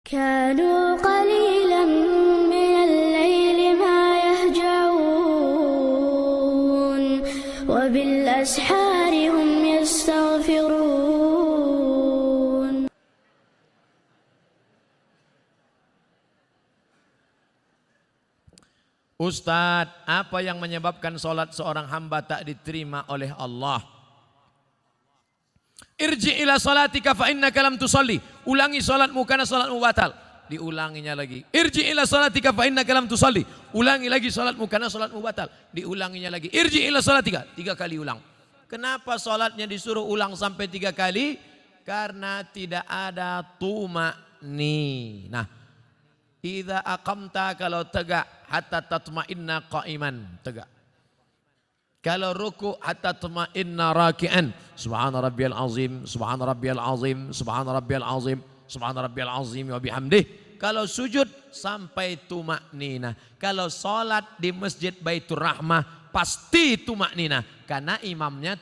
كانوا قليلا من الليل ما يهجعون وبالأسحار هم يستغفرون. Ustadz, apa yang menyebabkan sholat seorang hamba tak diterima oleh Allah? Irji ila sholatika fa innaka lam tusalli. Ulangi sholatmu karena sholatmu batal. Diulanginya lagi. Irji ila sholatika fa innaka lam tusalli. Ulangi lagi sholatmu karena sholatmu batal. Diulanginya lagi. Irji ila sholatika. 3 kali ulang. Kenapa sholatnya disuruh ulang sampai 3 kali? Karena tidak ada tuma'ninah. Idza aqamta, kalau tegak, hatta tatma'inna qa'iman, tegak. Kalau ruku, hatta tatma'inna raki'an. Subhana rabbiyal azim, subhana rabbiyal azim, subhana rabbiyal azim, subhana rabbiyal azim wa bihamdih. Kalau sujud sampai tuma'ninah. Kalau salat di Masjid Baitur Rahmah pasti tuma'ninah, karena imamnya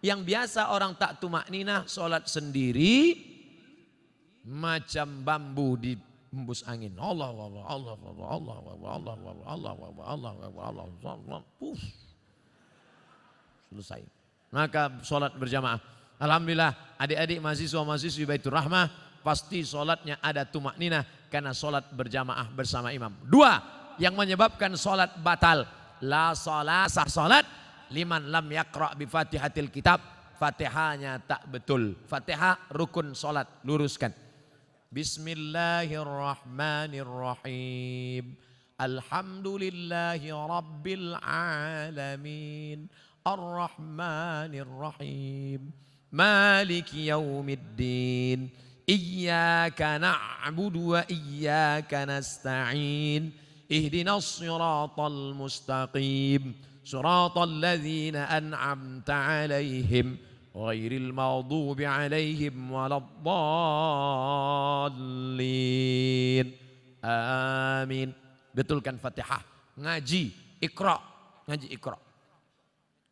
yang biasa orang tak tuma'ninah salat sendiri macam bambu di hembus angin. Allah Allah Allah Allah Allah Allah Allah Allah Allah Allah. Selesai. Maka sholat berjamaah. Alhamdulillah adik-adik mahasiswa-mahasiswi Baitur Rahmah pasti sholatnya ada tumakninah karena sholat berjamaah bersama imam. 2 yang menyebabkan sholat batal. La sholat, sah sholat liman lam yaqra' bi fatihatil kitab. Fatihahnya tak betul. Fatihah rukun sholat, luruskan. Bismillahirrahmanirrahim. Alhamdulillahi rabbil alamin. Ar-Rahmanir-Rahim. Maliki yaumiddin. Iyyaka na'budu wa iyyaka nasta'in. Ihdinas siratal mustaqim. Siratal ladzina an'amta 'alaihim ghairil maghdubi 'alaihim waladdallin. Amin. Betulkan Fatihah. Ngaji Iqra. Ngaji Iqra.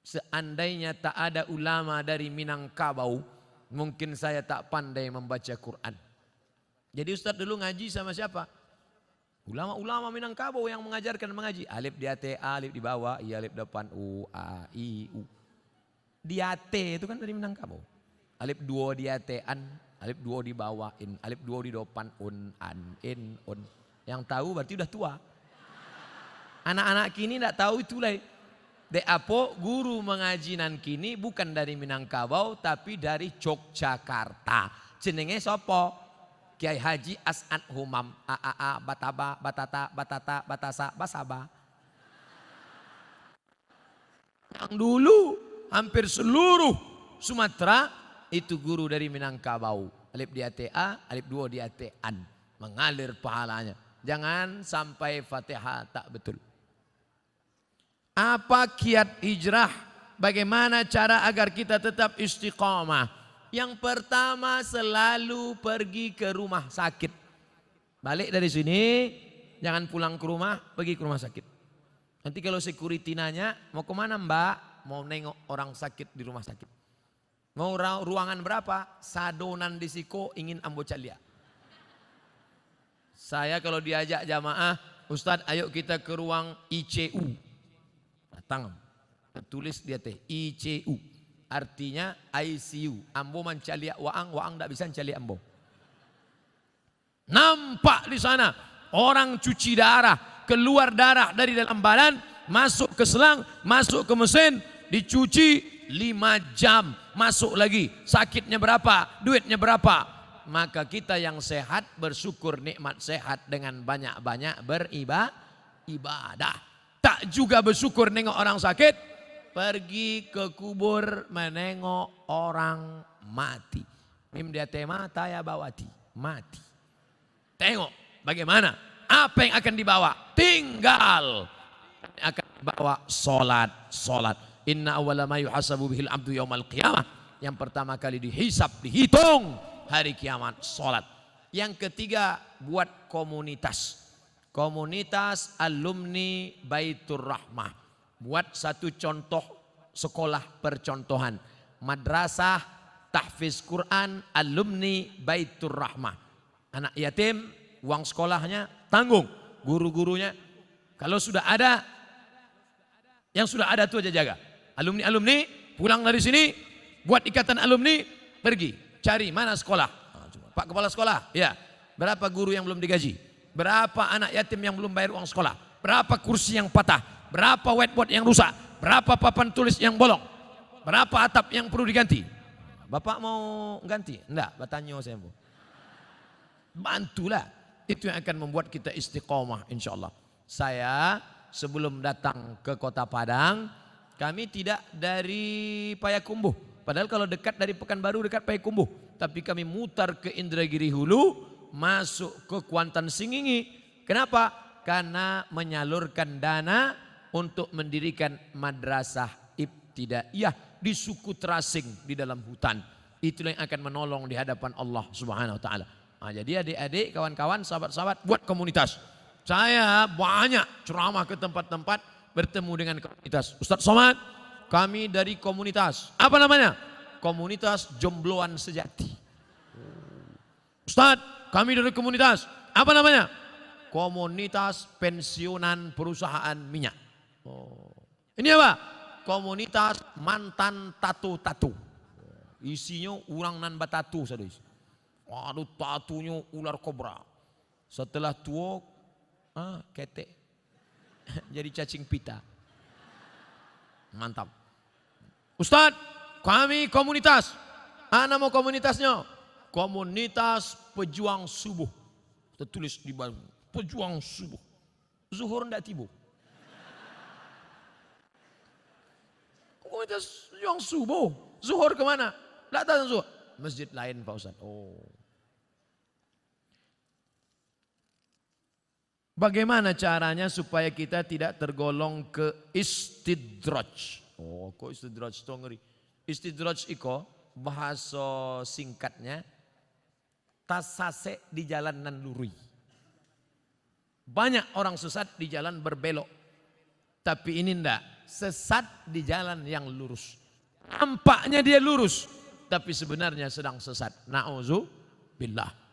Seandainya tak ada ulama dari Minangkabau, mungkin saya tak pandai membaca Quran. Jadi Ustadz dulu ngaji sama siapa? Ulama-ulama Minangkabau yang mengajarkan mengaji. Alif di atas, alif di bawah, i alif depan, u, a, i, u. Di atas itu kan dari Minangkabau. Alif 2 di atas, an, alif 2 di bawah, in, alif 2 di depan, un, an, in, un. Yang tahu berarti udah tua. Anak-anak kini tidak tahu itulah. De apo guru mengaji nan kini bukan dari Minangkabau tapi dari Yogyakarta. Jenenge sopo? Kiai Haji As'ad Humam. A bataba batata batata batasa basaba. Yang dulu hampir seluruh Sumatera itu guru dari Minangkabau. Alif di ate a, alif 2 di ate an. Mengalir pahalanya. Jangan sampai Fatihah tak betul. Apa kiat hijrah? Bagaimana cara agar kita tetap istiqamah? Yang pertama selalu pergi ke rumah sakit. Balik dari sini, jangan pulang ke rumah, pergi ke rumah sakit. Nanti kalau security nanya, mau kemana mbak? Mau nengok orang sakit di rumah sakit. Mau ruangan berapa? Sadonan disiko ingin ambo calia. Saya kalau diajak jamaah, Ustadz ayo kita ke ruang ICU. Datang, tulis dia teh ICU, artinya ICU. Ambo mencari waang, waang tidak bisa mencari ambo. Nampak di sana orang cuci darah, keluar darah dari dalam badan, masuk ke selang, masuk ke mesin, dicuci 5 jam, masuk lagi. Sakitnya berapa? Duitnya berapa? Maka kita yang sehat bersyukur nikmat sehat dengan banyak-banyak beribadah. Tak juga bersyukur nengok orang sakit, pergi ke kubur menengok orang mati. Mim dia tema taya bawati, mati. Tengok bagaimana, apa yang akan dibawa? Tinggal akan dibawa solat. Inna awwala ma yuhasabu bihil abdu yaumal qiyamah. Yang pertama kali dihisab, dihitung hari kiamat, solat. Yang ketiga buat komunitas. Komunitas alumni Baitur Rahmah. Buat satu contoh sekolah percontohan. Madrasah tahfiz Quran alumni Baitur Rahmah. Anak yatim, uang sekolahnya tanggung. Guru-gurunya, kalau sudah ada, yang sudah ada itu aja jaga. Alumni-alumni pulang dari sini, buat ikatan alumni, pergi cari mana sekolah. Pak Kepala Sekolah, ya, berapa guru yang belum digaji? Berapa anak yatim yang belum bayar uang sekolah? Berapa kursi yang patah? Berapa whiteboard yang rusak? Berapa papan tulis yang bolong? Berapa atap yang perlu diganti? Bapak mau ganti? Enggak, bertanya saya. Bantulah. Itu yang akan membuat kita istiqomah insya Allah. Saya sebelum datang ke Kota Padang, kami tidak dari Payakumbuh. Padahal kalau dekat dari Pekanbaru dekat Payakumbuh. Tapi kami mutar ke Indragiri Hulu, masuk ke Kuantan Singingi. Kenapa? Karena menyalurkan dana untuk mendirikan madrasah ibtidaiyah di suku terasing di dalam hutan. Itulah yang akan menolong di hadapan Allah Subhanahu wa taala. Nah, jadi adik-adik, kawan-kawan, sahabat-sahabat, buat komunitas. Saya banyak ceramah ke tempat-tempat bertemu dengan komunitas. Ustadz Somad, kami dari komunitas. Apa namanya? Komunitas Jombloan Sejati. Ustadz, kami dari komunitas. Apa namanya? Komunitas Pensiunan Perusahaan Minyak. Oh. Ini apa? Komunitas Mantan Tatu-Tatu. Isinya orang nan batatu saudara. Waduh, tatunya ular kobra. Setelah tua, ketek. Jadi cacing pita. Mantap. Ustadz, kami komunitas. Nama komunitasnya? Komunitas Pejuang Subuh. Tertulis di bawah. Pejuang Subuh. Zuhur ndak tiba. Komunitas Pejuang Subuh. Zuhur kemana? Ndak tahu zuhur. Masjid lain Pak Ustadz. Oh. Bagaimana caranya supaya kita tidak tergolong ke istidraj? Oh, kok istidraj itu ngeri. Istidraj iko bahasa singkatnya tasase di jalan nan luri. Banyak orang sesat di jalan berbelok. Tapi ini ndak, sesat di jalan yang lurus. Nampaknya dia lurus, tapi sebenarnya sedang sesat. Na'udzubillah.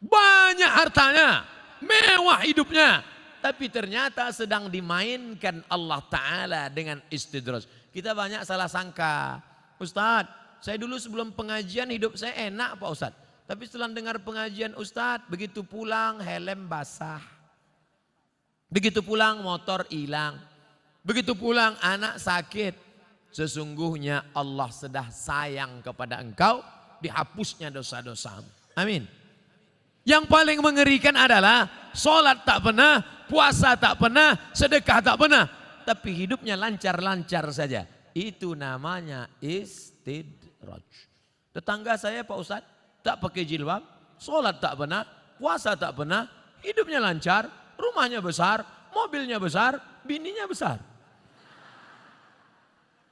Banyak hartanya, mewah hidupnya, tapi ternyata sedang dimainkan Allah Ta'ala dengan istidraj. Kita banyak salah sangka. Ustadz, saya dulu sebelum pengajian hidup saya enak Pak Ustadz. Tapi setelah dengar pengajian Ustadz, begitu pulang helm basah. Begitu pulang motor hilang. Begitu pulang anak sakit. Sesungguhnya Allah sudah sayang kepada engkau, dihapusnya dosa-dosamu. Amin. Yang paling mengerikan adalah sholat tak pernah, puasa tak pernah, sedekah tak pernah. Tapi hidupnya lancar-lancar saja. Itu namanya istidraj. Tetangga saya Pak Ustadz tak pakai jilbab, sholat tak pernah, puasa tak pernah, hidupnya lancar, rumahnya besar, mobilnya besar, bininya besar.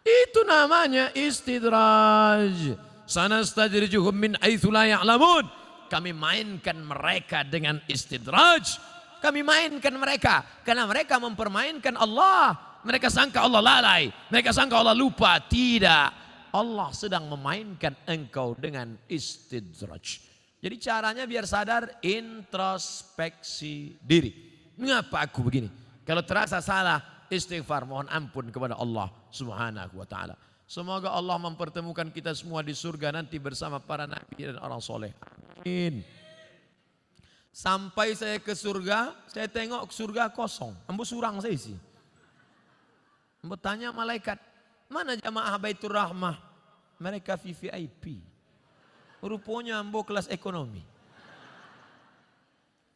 Itu namanya istidraj. Sanastajrijuhum min haitsu la ya'lamun. Kami mainkan mereka dengan istidraj. Kami mainkan mereka karena mereka mempermainkan Allah. Mereka sangka Allah lalai, mereka sangka Allah lupa. Tidak, Allah sedang memainkan engkau dengan istidraj. Jadi caranya biar sadar, introspeksi diri. Mengapa aku begini? Kalau terasa salah, istighfar, mohon ampun kepada Allah Subhanahu wa taala. Semoga Allah mempertemukan kita semua di surga nanti bersama para nabi dan orang soleh. Amin. Sampai saya ke surga, saya tengok surga kosong. Ambo surang saya isi. Ambo tanya malaikat, mana jamaah Baitur Rahmah? Mereka VVIP. Rupanya ambo kelas ekonomi.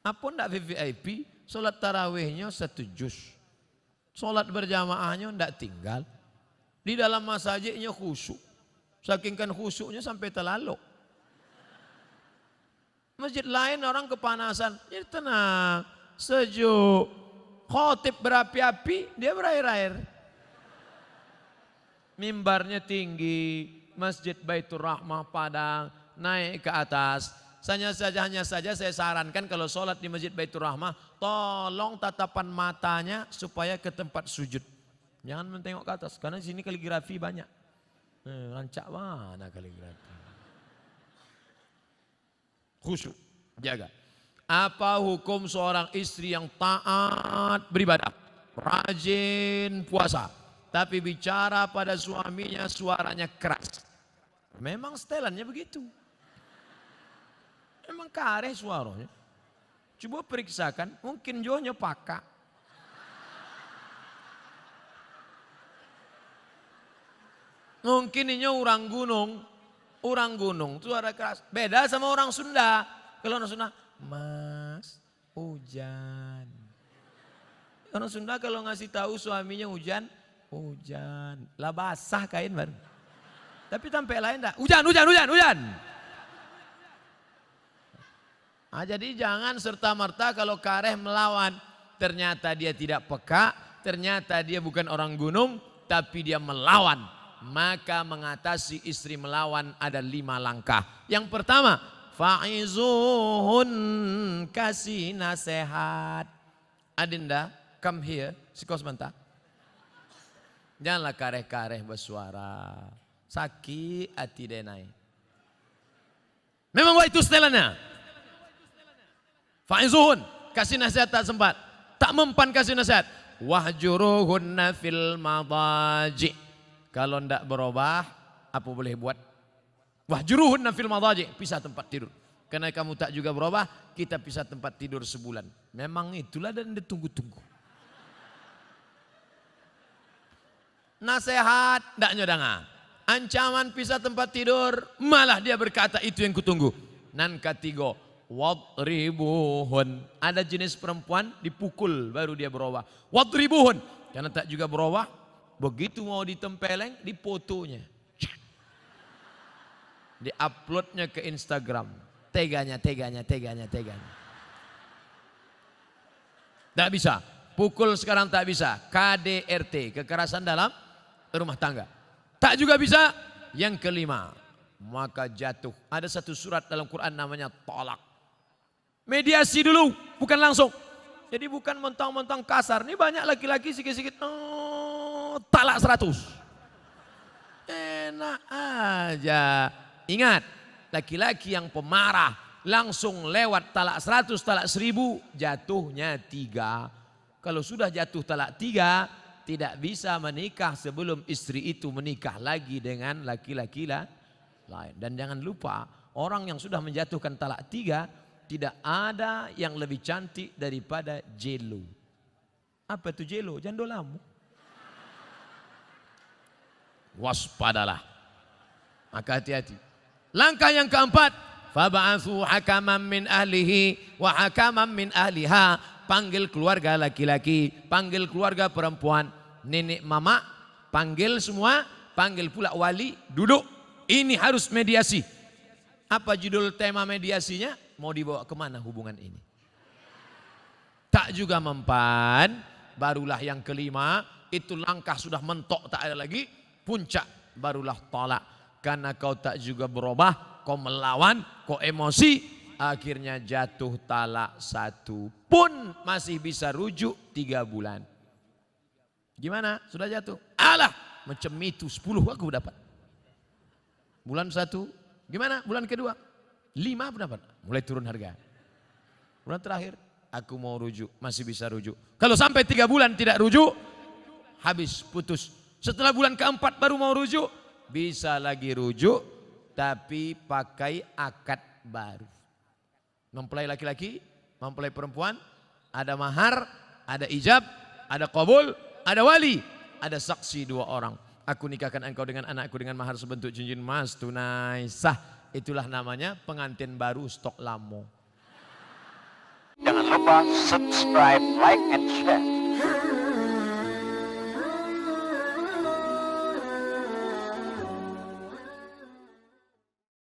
Apa ndak VVIP? Sholat tarawihnya 1 juz. Sholat berjamaahnya ndak tinggal. Di dalam masjidnya khusyuk. Saking kan khusyuknya sampai terlalu. Masjid lain orang kepanasan. Jadi tenang, sejuk. Khotib berapi-api, dia berair-air. Mimbarnya tinggi, Masjid Baitur Rahmah Padang, naik ke atas. Hanya saja saya sarankan kalau sholat di Masjid Baitur Rahmah, tolong tatapan matanya supaya ke tempat sujud. Jangan mentengok ke atas, karena di sini kaligrafi banyak. Rancak mana kaligrafi? khusyuk, jaga. Apa hukum seorang istri yang taat beribadah, rajin puasa, tapi bicara pada suaminya suaranya keras? Memang setelannya begitu. Memang kareh suaranya. Coba periksakan, mungkin jonya pakak. Mungkin ini orang gunung suara keras. Beda sama orang Sunda. Kalau orang Sunda, Mas, hujan. Orang Sunda kalau ngasih tahu suaminya hujan. Lah basah kain baru. Tapi sampai lain enggak. Hujan. Nah, jadi jangan serta-merta kalau kareh melawan. Ternyata dia tidak peka. Ternyata dia bukan orang gunung. Tapi dia melawan. Maka mengatasi istri melawan ada 5 langkah. Yang pertama, fa'izuhun, kasih nasihat. Adinda, come here, sikos sebentar. Janganlah kareh-kareh bersuara. Sakit hati denai. Memang itu setelannya. Fa'izuhun, kasih nasihat tak sempat. Tak mempan kasih nasihat. Wahjuruhunna fil madaji. Kalau tidak berubah, apa boleh buat? Wahjuruhunna fil madaji, pisah tempat tidur. Karena kamu tak juga berubah, kita pisah tempat tidur sebulan. Memang itulah dan ditunggu-tunggu. Nasihat, tidak nyodanga. Ancaman pisah tempat tidur, malah dia berkata itu yang kutunggu. Nan ketiga, wadribuhun. Ada jenis perempuan dipukul baru dia berubah. Wadribuhun, karena tak juga berubah. Begitu mau ditempeleng, difotonya. Di-uploadnya ke Instagram. Teganya. Tak bisa. Pukul sekarang tak bisa. KDRT, kekerasan dalam rumah tangga. Tak juga bisa. Yang kelima, maka jatuh. Ada satu surat dalam Quran namanya tolak. Mediasi dulu, bukan langsung. Jadi bukan mentang-mentang kasar. Ini banyak laki-laki sikit-sikit. Talak 100. Enak aja. Ingat, laki-laki yang pemarah langsung lewat talak 100, talak 1000, jatuhnya 3. Kalau sudah jatuh talak 3, tidak bisa menikah sebelum istri itu menikah lagi dengan laki-laki lain. Dan jangan lupa, orang yang sudah menjatuhkan talak 3, tidak ada yang lebih cantik daripada Jelo. Apa itu Jelo? Jandolamu. Waspadalah. Maka hati-hati. Langkah yang keempat, fab'atsu hakaman min ahlihi wa hakaman min ahliha. Panggil keluarga laki-laki, panggil keluarga perempuan, nenek mama, panggil semua, panggil pula wali, duduk. Ini harus mediasi. Apa judul tema mediasinya? Mau dibawa kemana hubungan ini? Tak juga mempan, barulah yang kelima, itu langkah sudah mentok tak ada lagi. Puncak barulah tolak. Karena kau tak juga berubah, kau melawan, kau emosi, akhirnya jatuh talak 1 pun masih bisa rujuk 3 bulan. Gimana? Sudah jatuh? Alah, macam itu 10 aku dapat. Bulan 1, gimana? Bulan kedua 5 aku dapat. Mulai turun harga. Bulan terakhir, aku mau rujuk, masih bisa rujuk. Kalau sampai 3 bulan tidak rujuk, habis, putus. Setelah bulan keempat baru mau rujuk, bisa lagi rujuk, tapi pakai akad baru. Mempelai laki-laki, mempelai perempuan, ada mahar, ada ijab, ada qabul, ada wali, ada saksi 2 orang. Aku nikahkan engkau dengan anakku dengan mahar sebentuk cincin emas tunai sah. Itulah namanya pengantin baru stok lamo. Jangan lupa subscribe, like, and share.